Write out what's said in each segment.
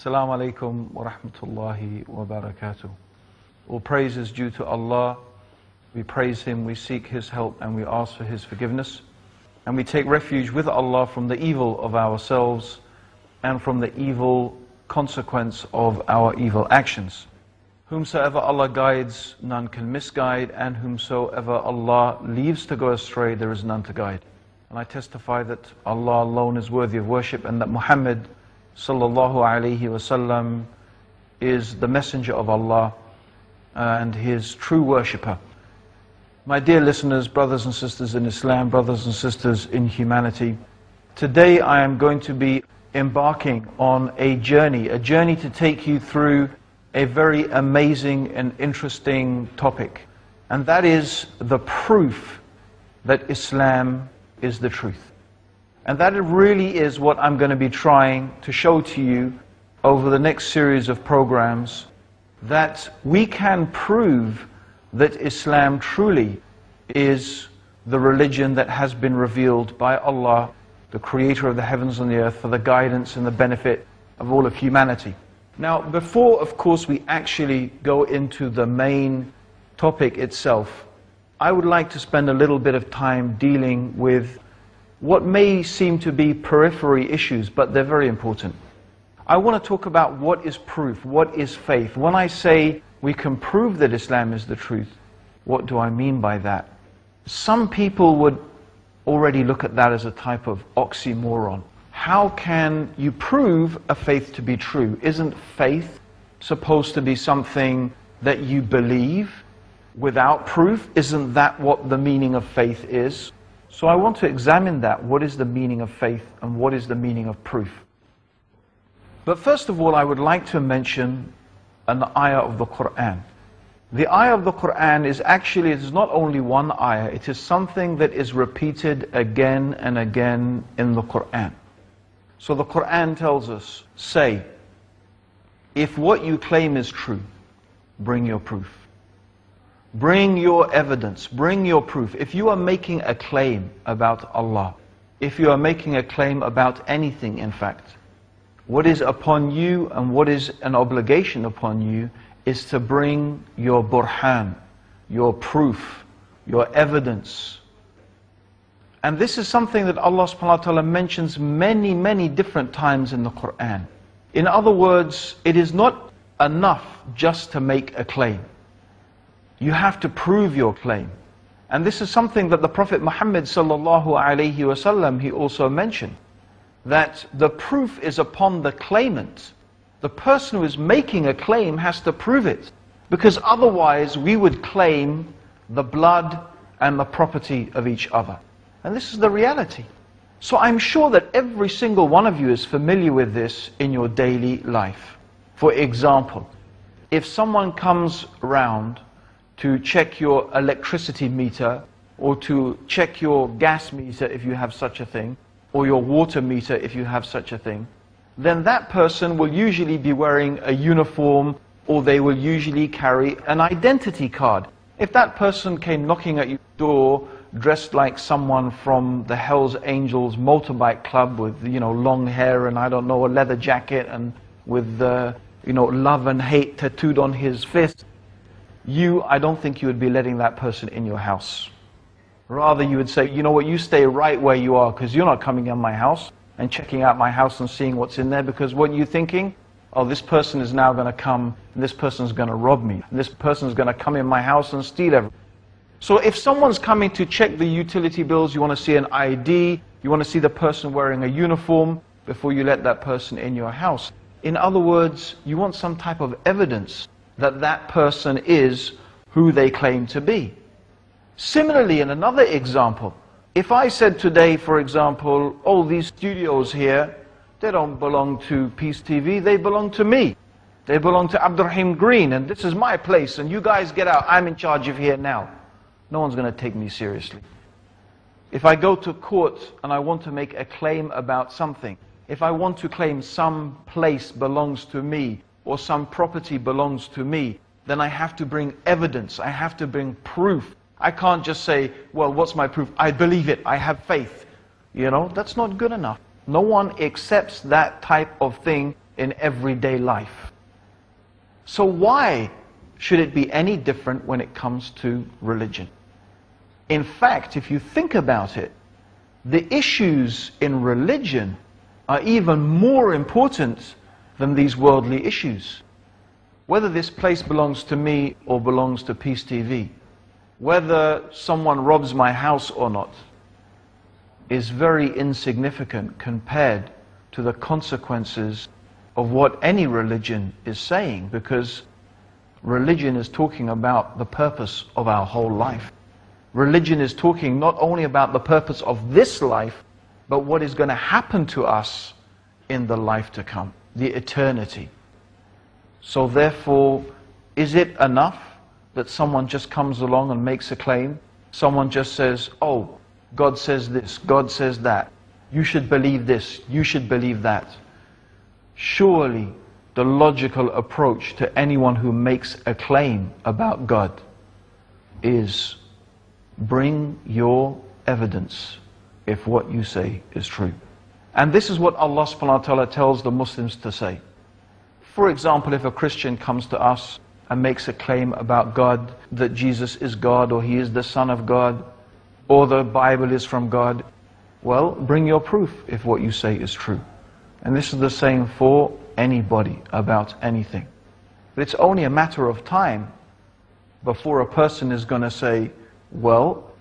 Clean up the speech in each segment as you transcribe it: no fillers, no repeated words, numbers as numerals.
Assalamu alaikum wa rahmatullahi wa barakatuh. All praise is due to Allah. We praise Him, we seek His help, and we ask for His forgiveness. And we take refuge with Allah from the evil of ourselves and from the evil consequence of our evil actions. Whomsoever Allah guides, none can misguide, and whomsoever Allah leaves to go astray, there is none to guide. And I testify that Allah alone is worthy of worship, and that Muhammad sallallahu alayhi wasallam is the messenger of Allah and His true worshipper. My dear listeners, brothers and sisters in Islam, brothers and sisters in humanity, today I am going to be embarking on a journey to take you through a very amazing and interesting topic, and that is the proof that Islam is the truth. And that really is what I'm going to be trying to show to you over the next series of programs, that we can prove that Islam truly is the religion that has been revealed by Allah, the creator of the heavens and the earth, for the guidance and the benefit of all of humanity. Now, before, of course, we actually go into the main topic itself, I would like to spend a little bit of time dealing with what may seem to be periphery issues, but they're very important. I want to talk about what is proof, what is faith. When I say we can prove that Islam is the truth, what do I mean by that? Some people would already look at that as a type of oxymoron. How can you prove a faith to be true? Isn't faith supposed to be something that you believe without proof? Isn't that what the meaning of faith is? So I want to examine that. What is the meaning of faith and what is the meaning of proof? But first of all, I would like to mention an ayah of the Quran. The ayah of the Quran is actually, it is not only one ayah, it is something that is repeated again and again in the Quran. So the Quran tells us, say, if what you claim is true, bring your proof. Bring your evidence, bring your proof. If you are making a claim about Allah, if you are making a claim about anything, in fact, what is upon you and what is an obligation upon you is to bring your burhan, your proof, your evidence. And this is something that Allah subhanahu wa ta'ala mentions many, many different times in the Quran. In other words, it is not enough just to make a claim. You have to prove your claim. And this is something that the Prophet Muhammad sallallahu alayhi wasallam, he also mentioned, that the proof is upon the claimant. The person who is making a claim has to prove it, because otherwise we would claim the blood and the property of each other. And this is the reality. So I'm sure that every single one of you is familiar with this in your daily life. For example, if someone comes around to check your electricity meter, or to check your gas meter if you have such a thing, or your water meter if you have such a thing, then that person will usually be wearing a uniform, or they will usually carry an identity card. If that person came knocking at your door dressed like someone from the Hells Angels motorbike club with, long hair and a leather jacket and with love and hate tattooed on his fist, I don't think you would be letting that person in your house. Rather, you would say, you know what, you stay right where you are, because you're not coming in my house and checking out my house and seeing what's in there, because what you're thinking, oh, this person is now going to come, and this person's going to rob me, and this person's going to come in my house and steal everything. So if someone's coming to check the utility bills, you want to see an ID, you want to see the person wearing a uniform before you let that person in your house. In other words, you want some type of evidence that that person is who they claim to be. Similarly, in another example, if I said today, for example, oh, these studios here, they don't belong to Peace TV, they belong to me. They belong to Abdurahim Green, and this is my place, and you guys get out, I'm in charge of here now. No one's going to take me seriously. If I go to court and I want to make a claim about something, if I want to claim some place belongs to me, or some property belongs to me, then I have to bring evidence, I have to bring proof. I can't just say, well, what's my proof? I believe it, I have faith. That's not good enough. No one accepts that type of thing in everyday life. So why should it be any different when it comes to religion? In fact, if you think about it, the issues in religion are even more important than these worldly issues. Whether this place belongs to me or belongs to Peace TV, whether someone robs my house or not, is very insignificant compared to the consequences of what any religion is saying, because religion is talking about the purpose of our whole life. Religion is talking not only about the purpose of this life, but what is going to happen to us in the life to come, the eternity. So therefore, is it enough that someone just comes along and makes a claim? Someone just says, oh, God says this, God says that. You should believe this, you should believe that. Surely the logical approach to anyone who makes a claim about God is bring your evidence if what you say is true. And this is what Allah subhanahu wa ta'ala tells the Muslims to say. For example, if a Christian comes to us and makes a claim about God, that Jesus is God, or He is the Son of God, or the Bible is from God, well, bring your proof if what you say is true. And this is the same for anybody about anything. But it's only a matter of time before a person is going to say, well,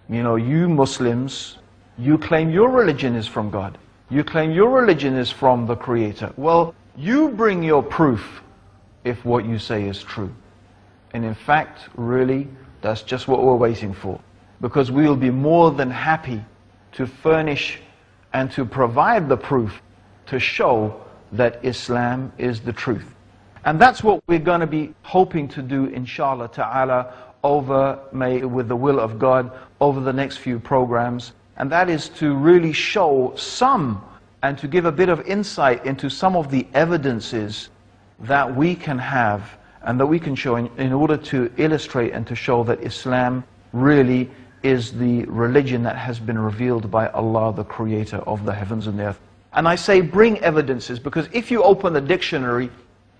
you know, you Muslims, you claim your religion is from God. You claim your religion is from the Creator. Well, you bring your proof if what you say is true. And in fact, really, that's just what we're waiting for. Because we will be more than happy to furnish and to provide the proof to show that Islam is the truth. And that's what we're going to be hoping to do, inshallah ta'ala, with the will of God, over the next few programs. And that is to really show some, and to give a bit of insight into some of the evidences that we can have and that we can show in order to illustrate and to show that Islam really is the religion that has been revealed by Allah, the Creator of the heavens and the earth. And I say bring evidences because if you open the dictionary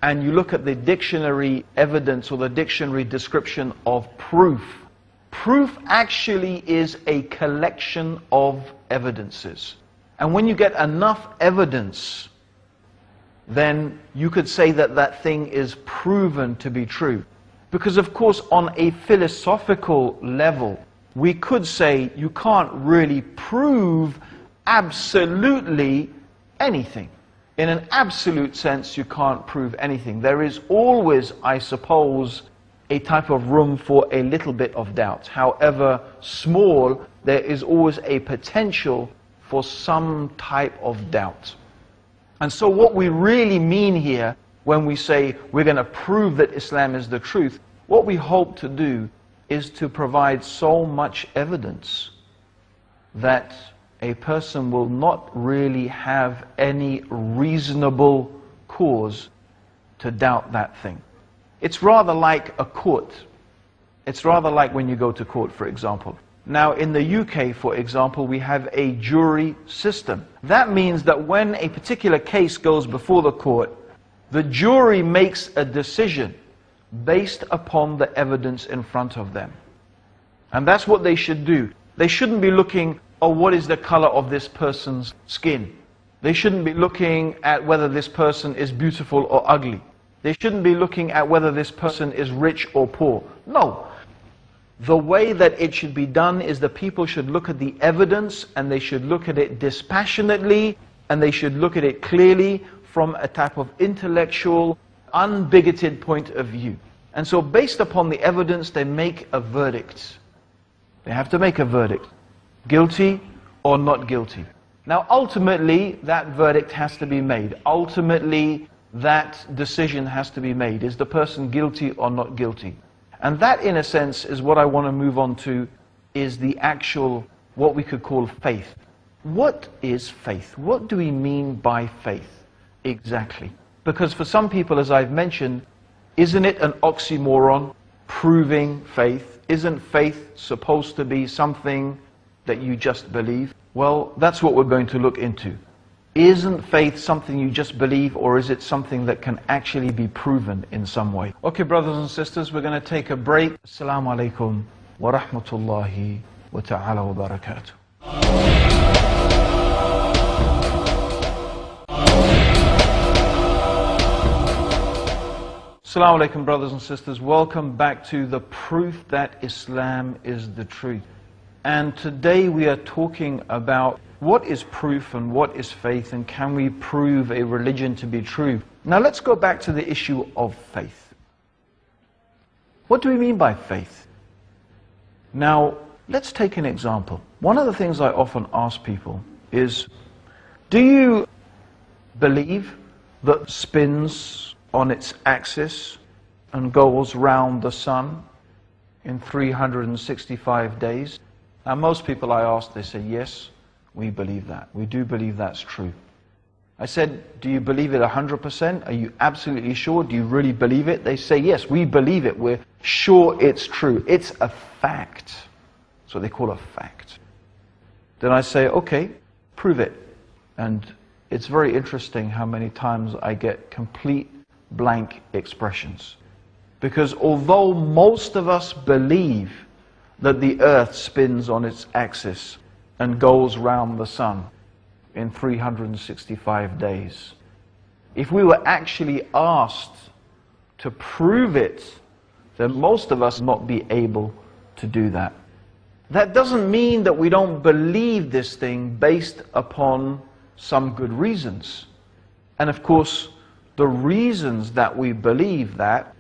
and you look at the dictionary evidence or the dictionary description of proof, proof actually is a collection of evidences. And when you get enough evidence, then you could say that that thing is proven to be true. Because of course, on a philosophical level, we could say you can't really prove absolutely anything. In an absolute sense, you can't prove anything. There is always, I suppose, a type of room for a little bit of doubt. However small, there is always a potential for some type of doubt. And so what we really mean here when we say we're going to prove that Islam is the truth, what we hope to do is to provide so much evidence that a person will not really have any reasonable cause to doubt that thing. It's rather like a court. It's rather like when you go to court, for example. Now, in the UK, for example, we have a jury system. That means that when a particular case goes before the court, the jury makes a decision based upon the evidence in front of them. And that's what they should do. They shouldn't be looking, oh, what is the color of this person's skin? They shouldn't be looking at whether this person is beautiful or ugly. They shouldn't be looking at whether this person is rich or poor. No. The way that it should be done is the people should look at the evidence and they should look at it dispassionately and they should look at it clearly from a type of intellectual, unbigoted point of view. And so based upon the evidence, they make a verdict. They have to make a verdict. Guilty or not guilty. Now ultimately, that verdict has to be made. Ultimately, that decision has to be made. Is the person guilty or not guilty? And that, in a sense, is what I want to move on to, is the actual, what we could call faith. What is faith? What do we mean by faith exactly? Because for some people, as I've mentioned, isn't it an oxymoron, proving faith? Isn't faith supposed to be something that you just believe? Well, that's what we're going to look into. Isn't faith something you just believe, or is it something that can actually be proven in some way? Okay, brothers and sisters, we're going to take a break. Assalamu alaikum wa rahmatullahi wa ta'ala wa barakatuh. Assalamu alaikum, brothers and sisters. Welcome back to the proof that Islam is the truth. And today we are talking about what is proof and what is faith, and can we prove a religion to be true? Now let's go back to the issue of faith. What do we mean by faith? Now let's take an example. One of the things I often ask people is, do you believe that spins on its axis and goes round the sun in 365 days? Now most people I ask, they say, yes, we believe that. We do believe that's true. I said, do you believe it 100%? Are you absolutely sure? Do you really believe it? They say, yes, we believe it. We're sure it's true. It's a fact. That's what they call a fact. Then I say, okay, prove it. And it's very interesting how many times I get complete blank expressions. Because although most of us believe that the earth spins on its axis and goes round the sun in 365 days, if we were actually asked to prove it, then most of us would not be able to do that. That doesn't mean that we don't believe this thing based upon some good reasons. And of course, the reasons that we believe that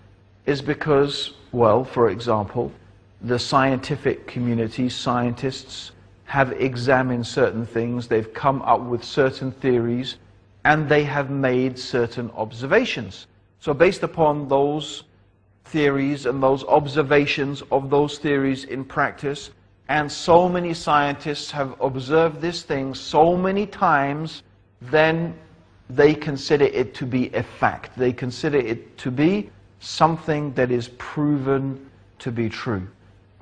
is because, well, for example, the scientific community, scientists, have examined certain things, they've come up with certain theories, and they have made certain observations. So based upon those theories and those observations of those theories in practice, and so many scientists have observed this thing so many times, then they consider it to be a fact. They consider it to be something that is proven to be true.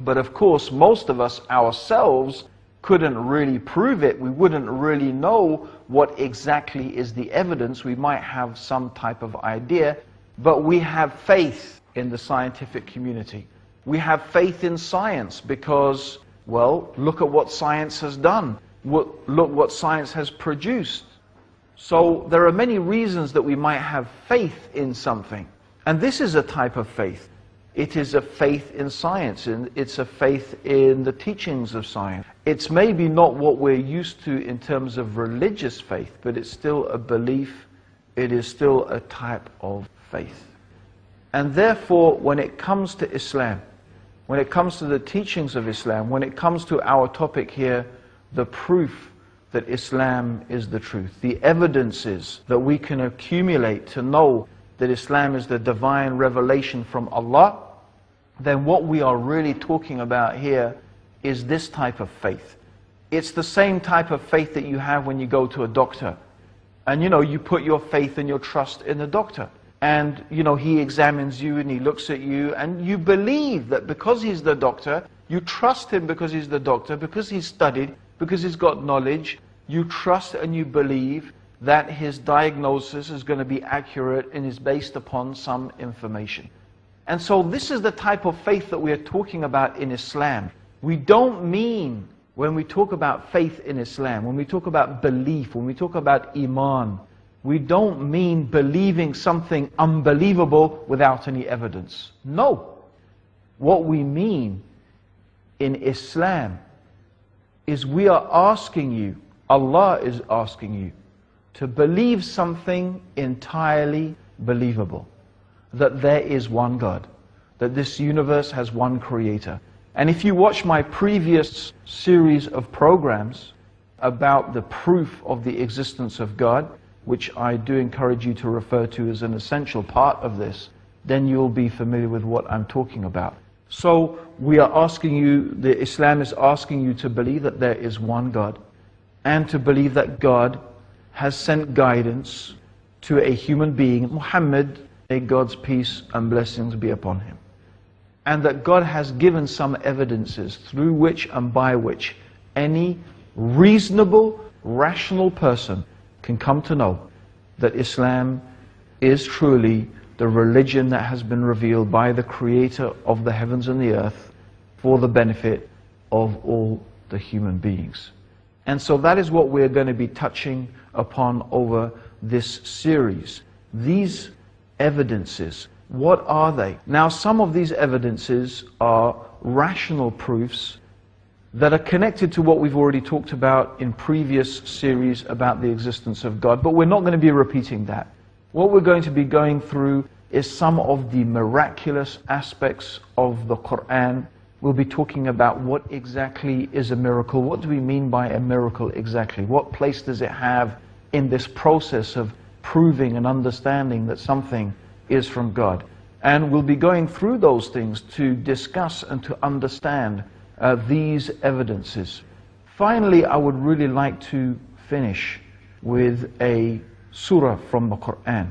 But of course, most of us ourselves couldn't really prove it. We wouldn't really know what exactly is the evidence. We might have some type of idea, but we have faith in the scientific community. We have faith in science because, well, look at what science has done. Look what science has produced. So there are many reasons that we might have faith in something. And this is a type of faith. It is a faith in science, and it's a faith in the teachings of science. It's maybe not what we're used to in terms of religious faith, but it's still a belief. It is still a type of faith. And therefore, when it comes to Islam, when it comes to the teachings of Islam, when it comes to our topic here, the proof that Islam is the truth, the evidences that we can accumulate to know that Islam is the divine revelation from Allah, then what we are really talking about here is this type of faith. It's the same type of faith that you have when you go to a doctor. And you put your faith and your trust in the doctor. And he examines you and he looks at you, and you believe that because he's the doctor, you trust him because he's the doctor, because he's studied, because he's got knowledge, you trust and you believe that his diagnosis is going to be accurate and is based upon some information. And so this is the type of faith that we are talking about in Islam. We don't mean, when we talk about faith in Islam, when we talk about belief, when we talk about Iman, we don't mean believing something unbelievable without any evidence. No. What we mean in Islam is we are asking you, Allah is asking you, to believe something entirely believable. That there is one God. That this universe has one creator. And if you watch my previous series of programs about the proof of the existence of God, which I do encourage you to refer to as an essential part of this, then you'll be familiar with what I'm talking about. So we are asking you, Islam is asking you to believe that there is one God, and to believe that God has sent guidance to a human being, Muhammad, may God's peace and blessings be upon him. And that God has given some evidences through which and by which any reasonable, rational person can come to know that Islam is truly the religion that has been revealed by the Creator of the heavens and the earth for the benefit of all the human beings. And so that is what we're going to be touching upon over this series. These evidences, what are they? Now, some of these evidences are rational proofs that are connected to what we've already talked about in previous series about the existence of God, but we're not going to be repeating that. What we're going to be going through is some of the miraculous aspects of the Quran. We'll be talking about what exactly is a miracle. What do we mean by a miracle exactly? What place does it have in this process of proving and understanding that something is from God? And we'll be going through those things to discuss and to understand these evidences. Finally, I would really like to finish with a surah from the Quran.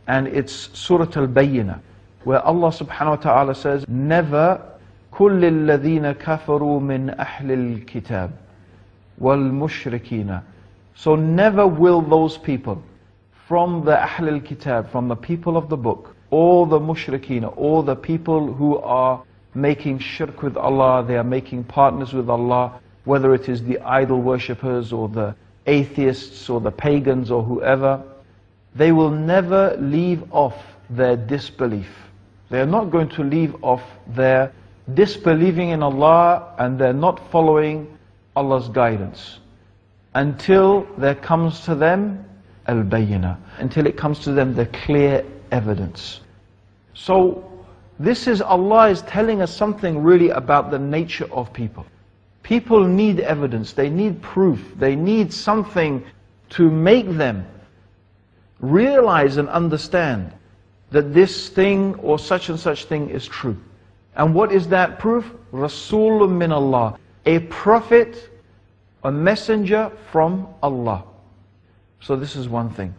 And it's Surah Al-Bayyinah, where Allah subhanahu wa ta'ala says, Never كل الذين كفروا من أهل الكتاب والمشركين. So never will those people from the Ahl al-Kitab, from the people of the book, or the mushrikeen, or the people who are making shirk with Allah, they are making partners with Allah, whether it is the idol worshippers or the atheists or the pagans or whoever, they will never leave off their disbelief. They are not going to leave off their disbelieving in Allah, and they're not following Allah's guidance until there comes to them al-bayyinah, until it comes to them the clear evidence. So this is, Allah is telling us something really about the nature of people. People need evidence, they need proof, they need something to make them realize and understand that this thing or such and such thing is true. And what is that proof? Rasulun min Allah, a prophet, a messenger from Allah. So this is one thing.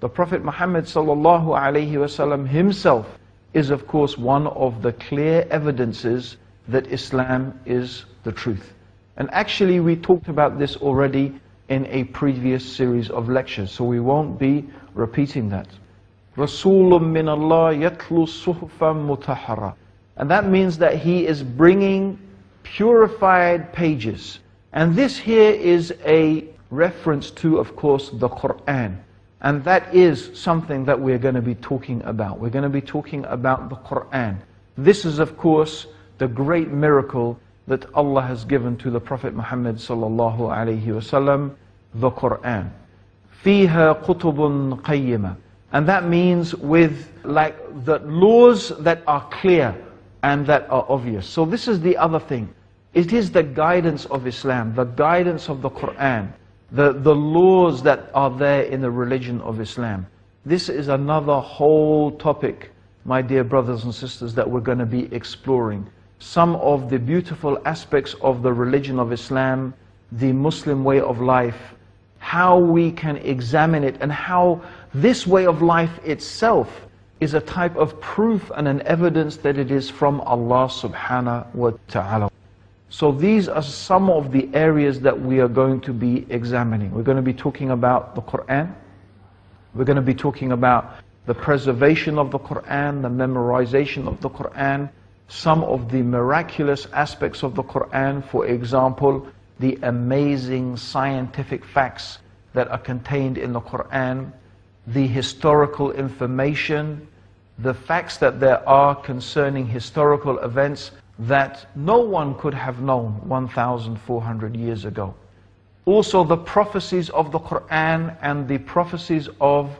The Prophet Muhammad sallallahu alaihi wasallam himself is of course one of the clear evidences that Islam is the truth. And actually we talked about this already in a previous series of lectures, so we won't be repeating that. Rasulun min Allah yatlu suhufan mutahhara. And that means that he is bringing purified pages. And this here is a reference to, of course, the Quran. And that is something that we're going to be talking about. We're going to be talking about the Quran. This is, of course, the great miracle that Allah has given to the Prophet Muhammad sallallahu alaihi wasallam, the Quran. فِيهَا قُطُبٌ قَيِّمَةٌ. And that means with the laws that are clear and that are obvious. So this is the other thing. It is the guidance of Islam, the guidance of the Quran, the laws that are there in the religion of Islam. This is another whole topic, my dear brothers and sisters, that we're going to be exploring. Some of the beautiful aspects of the religion of Islam, the Muslim way of life, how we can examine it, and how this way of life itself is a type of proof and an evidence that it is from Allah subhanahu wa ta'ala. So these are some of the areas that we are going to be examining. We're going to be talking about the Quran. We're going to be talking about the preservation of the Quran, the memorization of the Quran, some of the miraculous aspects of the Quran, for example, the amazing scientific facts that are contained in the Quran, the historical information, the facts that there are concerning historical events that no one could have known 1,400 years ago. Also the prophecies of the Quran and the prophecies of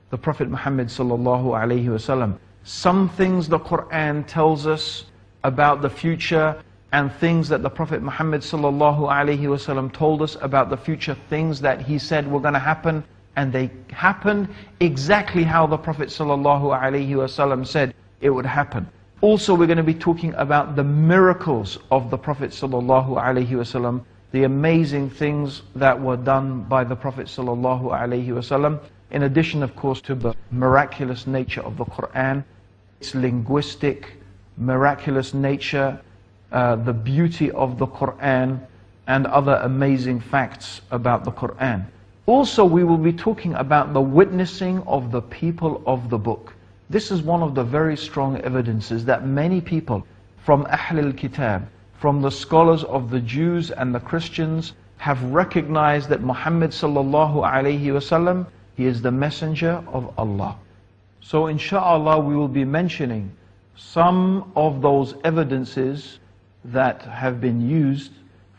the Prophet Muhammad sallallahu alaihi wasallam. Some things the Quran tells us about the future, and things that the Prophet Muhammad sallallahu alaihi wasallam told us about the future, things that he said were going to happen, and they happened exactly how the Prophet sallallahu alaihi wasallam said it would happen. Also, we're going to be talking about the miracles of the Prophet sallallahu alaihi wasallam, the amazing things that were done by the Prophet sallallahu alaihi wasallam, in addition, of course, to the miraculous nature of the Quran, its linguistic, miraculous nature, the beauty of the Quran, and other amazing facts about the Quran. Also, we will be talking about the witnessing of the people of the book. This is one of the very strong evidences that many people from Ahl al-Kitab, from the scholars of the Jews and the Christians, have recognized that Muhammad sallallahu alayhi wasallam, he is the messenger of Allah. So inshallah we will be mentioning some of those evidences that have been used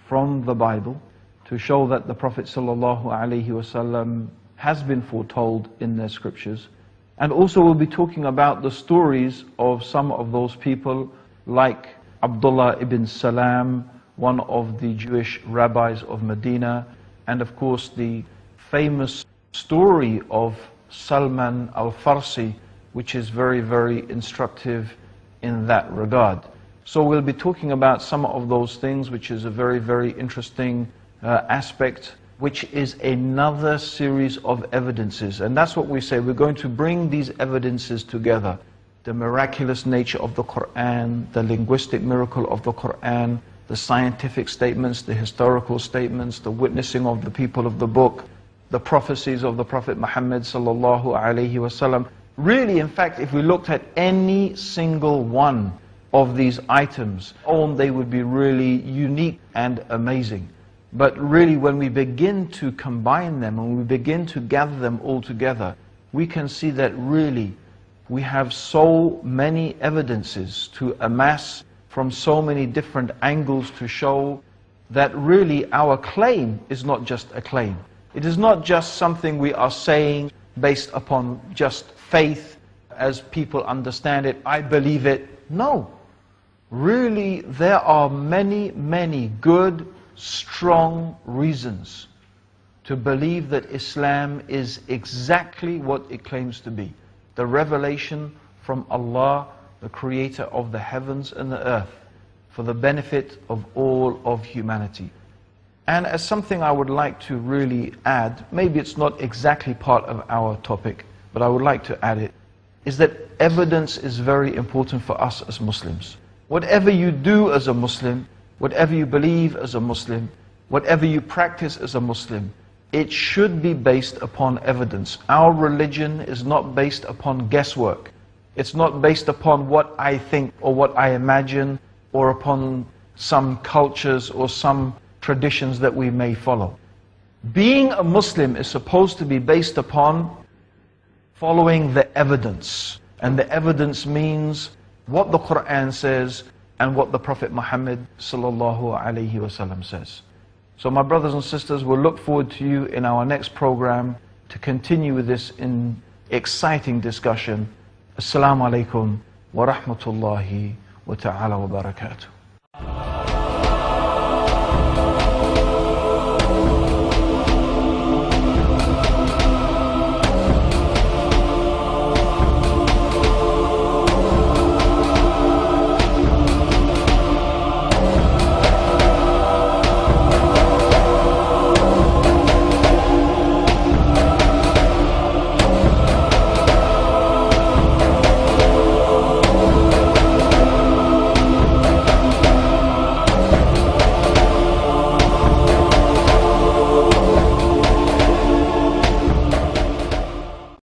from the Bible to show that the Prophet ﷺ has been foretold in their scriptures. And also we'll be talking about the stories of some of those people like Abdullah ibn Salam, one of the Jewish rabbis of Medina, and of course the famous story of Salman al-Farsi, which is very, very instructive in that regard. So we'll be talking about some of those things, which is a very, very interesting aspect, which is another series of evidences. And that's what we say, we're going to bring these evidences together. The miraculous nature of the Quran, the linguistic miracle of the Quran, the scientific statements, the historical statements, the witnessing of the people of the book, the prophecies of the Prophet Muhammad sallallahu alaihi wasallam. Really, in fact, if we looked at any single one of these items, they would be really unique and amazing. But really, when we begin to combine them and we begin to gather them all together, we can see that really we have so many evidences to amass from so many different angles to show that really our claim is not just a claim. It is not just something we are saying based upon just faith as people understand it, I believe it. No. Really, there are many, many good, strong reasons to believe that Islam is exactly what it claims to be. The revelation from Allah, the creator of the heavens and the earth, for the benefit of all of humanity. And as something I would like to really add, maybe it's not exactly part of our topic, but I would like to add it, is that evidence is very important for us as Muslims. Whatever you do as a Muslim, whatever you believe as a Muslim, whatever you practice as a Muslim, it should be based upon evidence. Our religion is not based upon guesswork. It's not based upon what I think or what I imagine or upon some cultures or some traditions that we may follow. Being a Muslim is supposed to be based upon following the evidence. And the evidence means what the Quran says and what the Prophet Muhammad sallallahu alaihi wasallam says. So my brothers and sisters, we'll look forward to you in our next program to continue with this exciting discussion. Assalamu alaikum wa rahmatullahi wa ta'ala wa barakatuh.